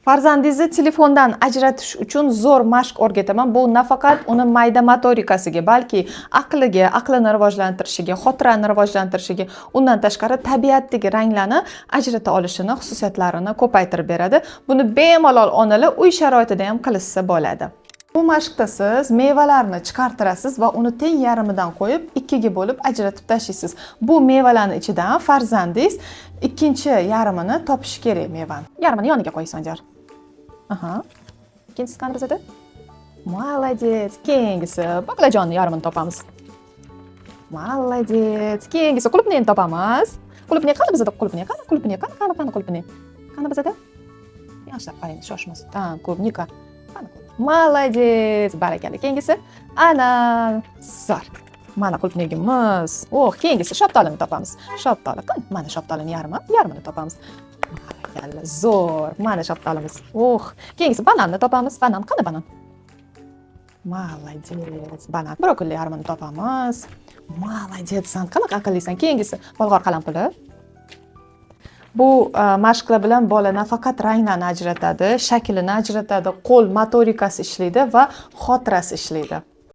Farzandingizni telefondan ajratish uchun zo'r mashq o'rgataman. Bu nafaqat uni mayda motorikasiga, balki aqlini rivojlantirishiga, xotirani rivojlantirishiga, undan tashqari tabiatdagi ranglarni ajrata olishini, xususiyatlarini ko'paytirib beradi. Buni bemalol onalar uy sharoitida ham qilishsa bo'ladi. Bu mashqda siz mevalarni chiqartirasiz va uni teng yarmidan qo'yib, ikkiga bo'lib ajratib tashlaysiz. Bu mevalarning ichidan farzandingiz ikkinchi yarmini topishi kerak mevani. Yarmini yoniga qo'ying Sanjar. Aha. Ikkinchisi qani bizada? Молодец. Keyingisi baqlajonni yarmini topamiz. Молодец. Keyingisi qulupniyni topamiz. Qulupniy qani bizada? Qulupniy qani? Qulupniy qani qulupniy? Qani bizada? Yaxshilab qarang, shoshmasdan. Klubnika. Qani? Молодец. Barakalla. Keyingisi ana zo'r. Mana qulupniyimiz. Keyingisi shaftolini topamiz. Shaftoli qani? Mana shaftolining yarmini topamiz. Barakalla, zo'r. Mana shaftolimiz. Keyingisi bananni topamiz. Banan qani banan? Молодец. Banan. Brokoli yarmini topamiz. Молодецsan. Qanaqa aqllisan. Keyingisi bolg'or qalampuli. Bu mashqlar bilan bola nafaqat ranglarni ajratadi, shaklini ajratadi, qo'l motorikasi ishlaydi va xotirasi ishlaydi.